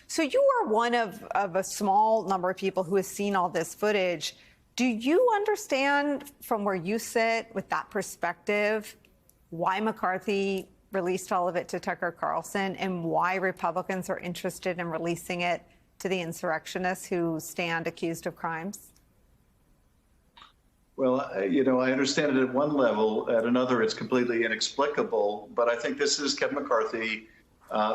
So you are one of a small number of people who has seen all this footage. Do you understand from where you sit with that perspective why McCarthy released all of it to Tucker Carlson and why Republicans are interested in releasing it to the insurrectionists who stand accused of crimes? Well, I understand it at one level. At another, it's completely inexplicable. But I think this is Kevin McCarthy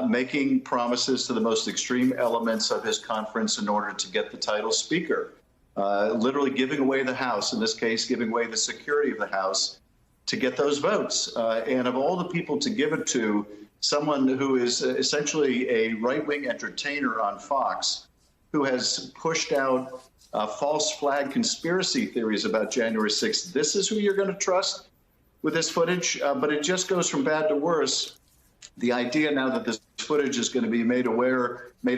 making promises to the most extreme elements of his conference in order to get the title Speaker, literally giving away the House, in this case, giving away the security of the House to get those votes. And of all the people to give it to, someone who is essentially a right-wing entertainer on Fox, who has pushed out false flag conspiracy theories about January 6th. This is who you're going to trust with this footage, but it just goes from bad to worse. The idea now that this footage is going to be made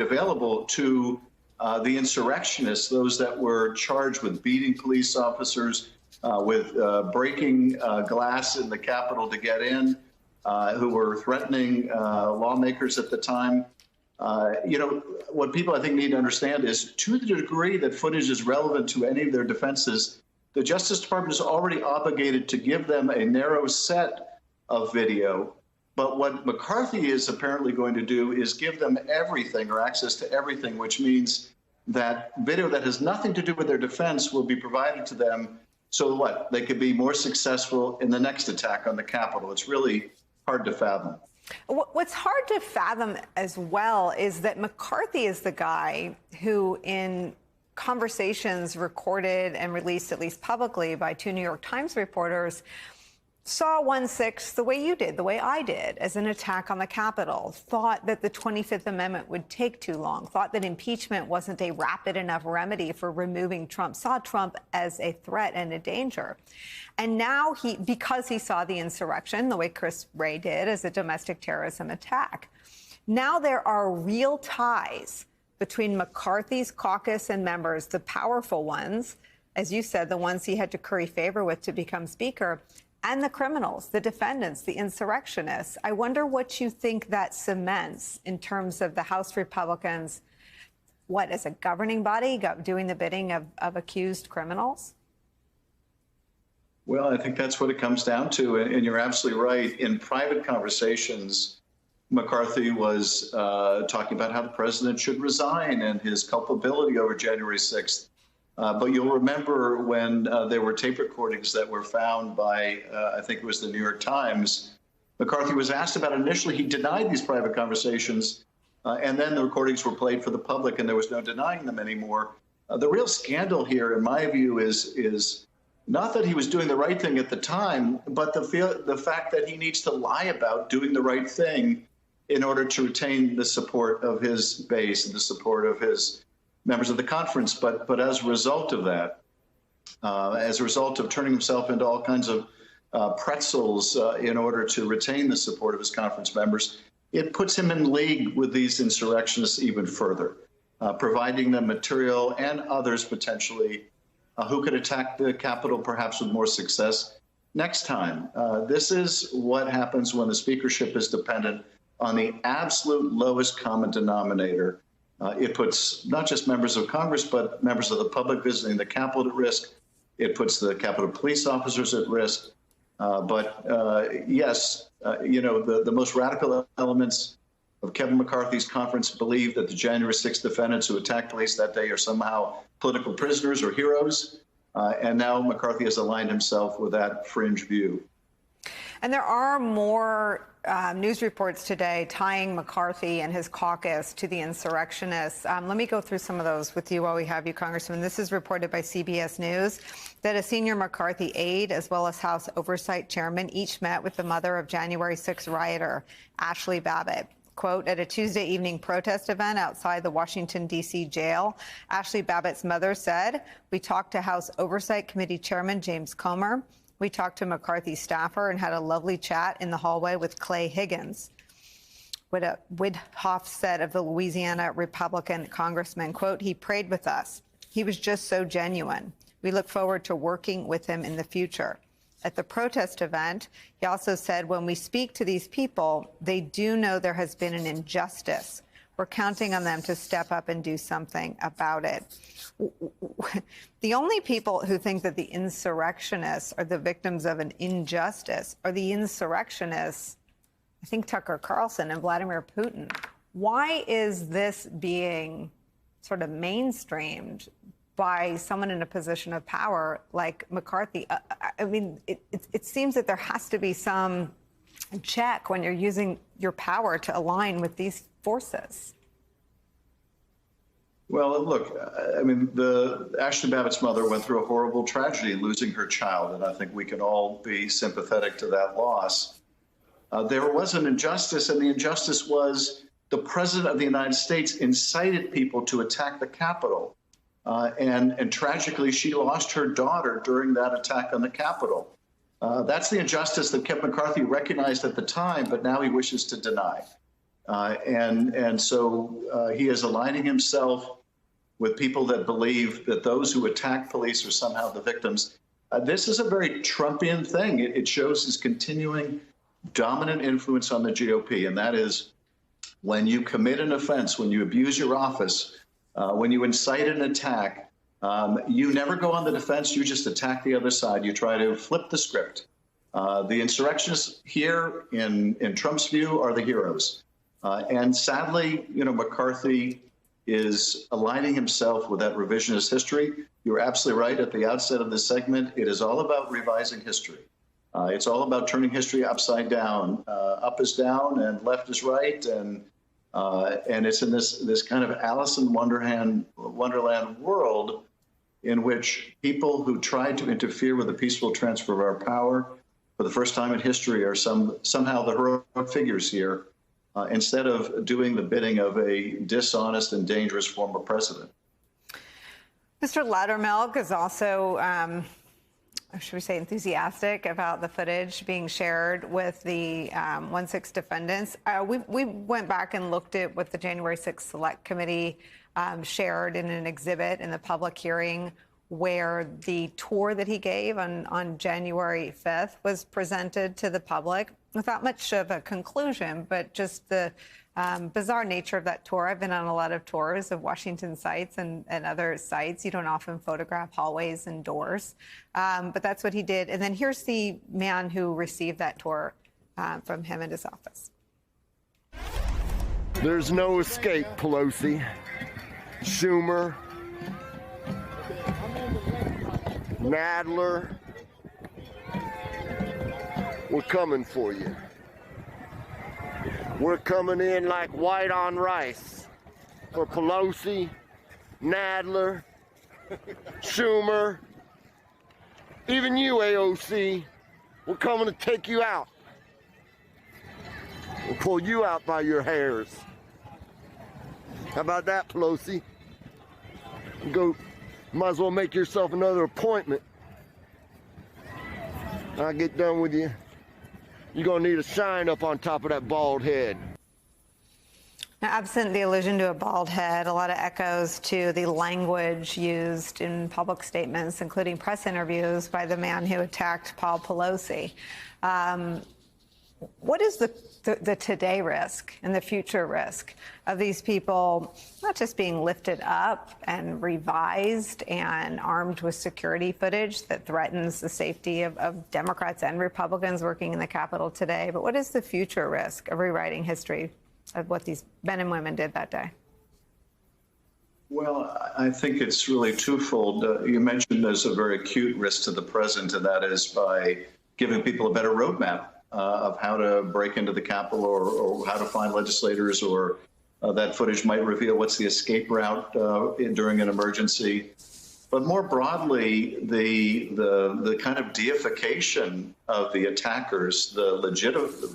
available to the insurrectionists, those that were charged with beating police officers, with breaking glass in the Capitol to get in, who were threatening lawmakers at the time. What people I think need to understand is, to the degree that footage is relevant to any of their defenses, the Justice Department is already obligated to give them a narrow set of video. But what McCarthy is apparently going to do is give them everything, or access to everything, which means that video that has nothing to do with their defense will be provided to them so what? They could be more successful in the next attack on the Capitol. It's really hard to fathom. What's hard to fathom as well is that McCarthy is the guy who, in conversations recorded and released at least publicly by two New York Times reporters, saw 1/6 the way you did, the way I did, as an attack on the Capitol, thought that the 25th Amendment would take too long, thought that impeachment wasn't a rapid enough remedy for removing Trump, saw Trump as a threat and a danger. And now because he saw the insurrection, the way Chris Wray did, as a domestic terrorism attack, now there are real ties between McCarthy's caucus and members, the powerful ones, as you said, the ones he had to curry favor with to become Speaker, and the criminals, the defendants, the insurrectionists. I wonder what you think that cements in terms of the House Republicans, as a governing body, doing the bidding of accused criminals? Well, I think that's what it comes down to. And you're absolutely right. In private conversations, McCarthy was talking about how the president should resign and his culpability over January 6th. But you'll remember when there were tape recordings that were found by, I think it was the New York Times, McCarthy was asked about it. Initially, he denied these private conversations, and then the recordings were played for the public, and there was no denying them anymore. The real scandal here, in my view, is not that he was doing the right thing at the time, but the fact that he needs to lie about doing the right thing in order to retain the support of his base and the support of his members of the conference. But as a result of that, as a result of turning himself into all kinds of pretzels in order to retain the support of his conference members, it puts him in league with these insurrectionists even further, providing them material and others potentially who could attack the Capitol perhaps with more success next time. This is what happens when the speakership is dependent on the absolute lowest common denominator. It puts not just members of Congress, but members of the public visiting the Capitol at risk. It puts the Capitol police officers at risk. Yes, the most radical elements of Kevin McCarthy's conference believe that the January 6th defendants who attacked police that day are somehow political prisoners or heroes. And now McCarthy has aligned himself with that fringe view. And there are more news reports today tying McCarthy and his caucus to the insurrectionists. Let me go through some of those with you while we have you, Congressman. This is reported by CBS News that a senior McCarthy aide, as well as House Oversight Chairman, each met with the mother of January 6th rioter, Ashley Babbitt. Quote, at a Tuesday evening protest event outside the Washington, D.C. jail, Ashley Babbitt's mother said, we talked to House Oversight Committee Chairman James Comer. We talked to McCarthy staffer and had a lovely chat in the hallway with Clay Higgins. Widhoff said of the Louisiana Republican congressman, quote, he prayed with us. He was just so genuine. We look forward to working with him in the future. At the protest event, he also said, when we speak to these people, they do know there has been an injustice. We're counting on them to step up and do something about it. The only people who think that the insurrectionists are the victims of an injustice are the insurrectionists, I think Tucker Carlson and Vladimir Putin. Why is this being sort of mainstreamed by someone in a position of power like McCarthy? I mean, it seems that there has to be some check when you're using your power to align with these forces. Well, look, I mean, Ashley Babbitt's mother went through a horrible tragedy, losing her child, and I think we can all be sympathetic to that loss. There was an injustice, and the injustice was the president of the United States incited people to attack the Capitol. And tragically, she lost her daughter during that attack on the Capitol. That's the injustice that Kevin McCarthy recognized at the time, but now he wishes to deny. And so he is aligning himself with people that believe that those who attack police are somehow the victims. This is a very Trumpian thing. It shows his continuing dominant influence on the GOP, and that is when you commit an offense, when you abuse your office, when you incite an attack, you never go on the defense. You just attack the other side. You try to flip the script. The insurrectionists here, in Trump's view, are the heroes. And sadly, McCarthy is aligning himself with that revisionist history. You're absolutely right at the outset of this segment. It is all about revising history. It's all about turning history upside down. Up is down and left is right. And it's in this kind of Alice in Wonderland world in which people who tried to interfere with the peaceful transfer of our power for the first time in history are somehow the heroic figures here, instead of doing the bidding of a dishonest and dangerous former president. Mr. Loudermilk is also, should we say, enthusiastic about the footage being shared with the 1-6 defendants. We went back and looked at what the January 6th Select Committee shared in an exhibit in the public hearing, where the tour that he gave on January 5th was presented to the public without much of a conclusion, but just the bizarre nature of that tour. I've been on a lot of tours of Washington sites and other sites. You don't often photograph hallways and doors, but that's what he did. And then here's the man who received that tour from him in his office. There's no escape, Pelosi, Schumer, Nadler. We're coming for you. We're coming in like white on rice for Pelosi, Nadler, Schumer, even you, AOC. We're coming to take you out. We'll pull you out by your hairs. How about that, Pelosi? Might as well make yourself another appointment. I'll get done with you. You're gonna need a sign up on top of that bald head. Now, absent the allusion to a bald head, a lot of echoes to the language used in public statements, including press interviews by the man who attacked Paul Pelosi. What is the today risk and the future risk of these people not just being lifted up and revised and armed with security footage that threatens the safety of Democrats and Republicans working in the Capitol today, but what is the future risk of rewriting history of what these men and women did that day? Well, I think it's really twofold. You mentioned there's a very acute risk to the present, and that is by giving people a better roadmap of how to break into the Capitol or how to find legislators, or that footage might reveal what's the escape route during an emergency. But more broadly, the kind of deification of the attackers, the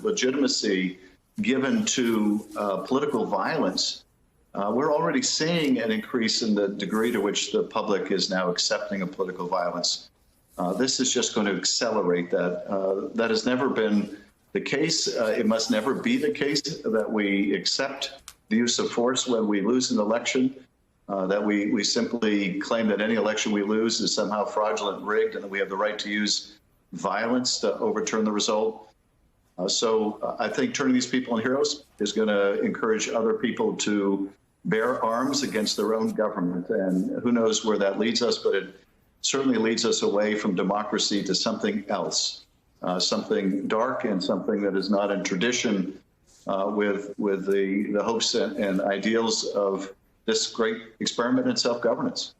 legitimacy given to political violence. We're already seeing an increase in the degree to which the public is now accepting of political violence. This is just going to accelerate that. That has never been the case. It must never be the case that we accept the use of force when we lose an election, that we simply claim that any election we lose is somehow fraudulent, rigged, and that we have the right to use violence to overturn the result. So I think turning these people into heroes is going to encourage other people to bear arms against their own government. And who knows where that leads us, but it certainly leads us away from democracy to something else, something dark and something that is not in tradition with the hopes and ideals of this great experiment in self-governance.